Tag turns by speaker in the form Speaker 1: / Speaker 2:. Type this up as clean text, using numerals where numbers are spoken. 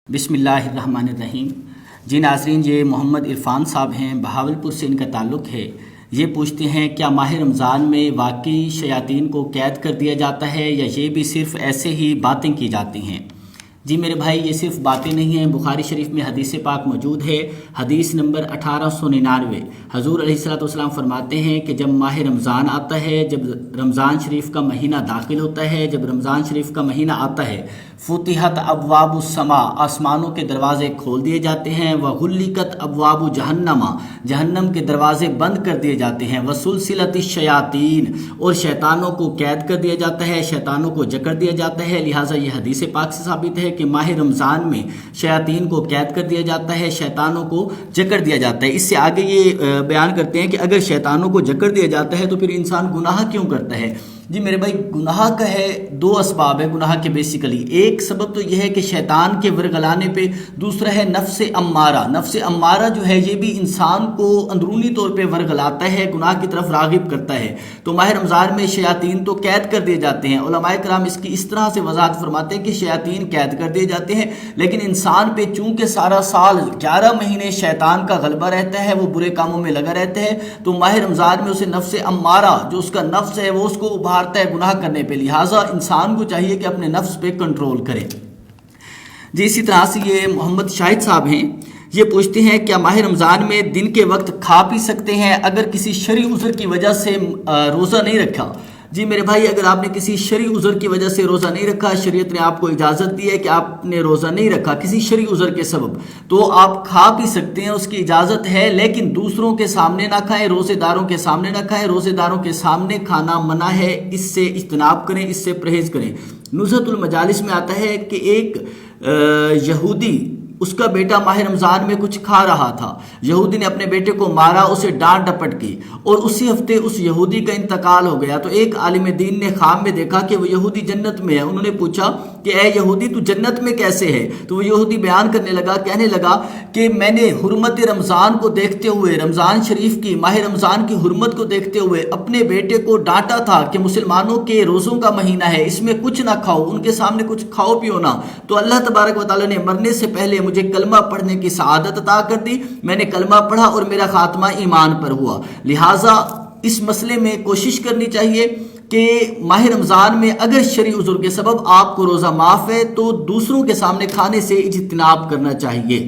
Speaker 1: بسم اللہ الرحمن الرحیم۔ جی ناظرین، یہ محمد عرفان صاحب ہیں، بہاولپور سے ان کا تعلق ہے۔ یہ پوچھتے ہیں کیا ماہ رمضان میں واقعی شیاطین کو قید کر دیا جاتا ہے یا یہ بھی صرف ایسے ہی باتیں کی جاتی ہیں؟ جی میرے بھائی، یہ صرف باتیں نہیں ہیں، بخاری شریف میں حدیث پاک موجود ہے، حدیث نمبر 1899۔ حضور علیہ الصلوۃ والسلام فرماتے ہیں کہ جب ماہ رمضان آتا ہے، جب رمضان شریف کا مہینہ داخل ہوتا ہے، جب رمضان شریف کا مہینہ آتا ہے، فتحت ابواب السماء، آسمانوں کے دروازے کھول دیے جاتے ہیں، وغلقت ابواب جہنم، جہنم کے دروازے بند کر دیے جاتے ہیں، وسلسلت الشیاطین، اور شیطانوں کو قید کر دیا جاتا ہے، شیطانوں کو جکڑ دیا جاتا ہے۔ لہٰذا یہ حدیث پاک سے ثابت ہے کہ ماہ رمضان میں شیاطین کو قید کر دیا جاتا ہے، شیطانوں کو جکڑ دیا جاتا ہے۔ اس سے آگے یہ بیان کرتے ہیں کہ اگر شیطانوں کو جکڑ دیا جاتا ہے تو پھر انسان گناہ کیوں کرتا ہے؟ جی میرے بھائی، گناہ کا ہے دو اسباب ہے گناہ کے بیسیکلی۔ ایک سبب تو یہ ہے کہ شیطان کے ورگلانے پہ، دوسرا ہے نفس امارہ۔ نفس امارہ جو ہے یہ بھی انسان کو اندرونی طور پہ ورگلاتا ہے، گناہ کی طرف راغب کرتا ہے۔ تو ماہ رمضان میں شیاطین تو قید کر دیے جاتے ہیں۔ علماء کرام اس کی اس طرح سے وضاحت فرماتے ہیں کہ شیاطین قید کر دیے جاتے ہیں، لیکن انسان پہ چونکہ سارا سال 11 مہینے شیطان کا غلبہ رہتا ہے، وہ برے کاموں میں لگا رہتا ہے، تو ماہ رمضان میں اسے نفس امارہ، جو اس کا نفس ہے، وہ اس کو ہے گناہ کرنے پہ۔ لہٰذا انسان کو چاہیے کہ اپنے نفس پہ کنٹرول کرے۔ جی اسی طرح سے یہ محمد شاہد صاحب ہیں، یہ پوچھتے ہیں کیا ماہ رمضان میں دن کے وقت کھا پی سکتے ہیں اگر کسی شرعی عذر کی وجہ سے روزہ نہیں رکھا؟ جی میرے بھائی، اگر آپ نے کسی شرعی عذر کی وجہ سے روزہ نہیں رکھا، شریعت نے آپ کو اجازت دی ہے کہ آپ نے روزہ نہیں رکھا کسی شرعی عذر کے سبب، تو آپ کھا پی سکتے ہیں، اس کی اجازت ہے، لیکن دوسروں کے سامنے نہ کھائیں، روزے داروں کے سامنے نہ کھائیں۔ روزے داروں کے سامنے کھانا منع ہے، اس سے اجتناب کریں، اس سے پرہیز کریں۔ نزہۃ المجالس میں آتا ہے کہ ایک یہودی، اس کا بیٹا ماہ رمضان میں کچھ کھا رہا تھا، یہودی نے اپنے بیٹے کو مارا، اسے ڈانٹ ڈپٹ کی، اور اسی ہفتے اس یہودی کا انتقال ہو گیا۔ تو ایک عالم دین نے خواب میں دیکھا کہ وہ یہودی جنت میں ہے۔ انہوں نے پوچھا کہ اے یہودی، تو جنت میں کیسے ہے؟ تو وہ یہودی بیان کرنے لگا، کہنے لگا کہ میں نے حرمت رمضان کو دیکھتے ہوئے، رمضان شریف کی، ماہ رمضان کی حرمت کو دیکھتے ہوئے اپنے بیٹے کو ڈانٹا تھا کہ مسلمانوں کے روزوں کا مہینہ ہے، اس میں کچھ نہ کھاؤ، ان کے سامنے کچھ کھاؤ پیو نہ۔ تو اللہ تبارک و تعالیٰ نے مرنے سے پہلے مجھے کلمہ پڑھنے کی سعادت عطا کر دی، میں نے کلمہ پڑھا اور میرا خاتمہ ایمان پر ہوا۔ لہٰذا اس مسئلے میں کوشش کرنی چاہیے کہ ماہ رمضان میں اگر شرعی عذر کے سبب آپ کو روزہ معاف ہے تو دوسروں کے سامنے کھانے سے اجتناب کرنا چاہیے۔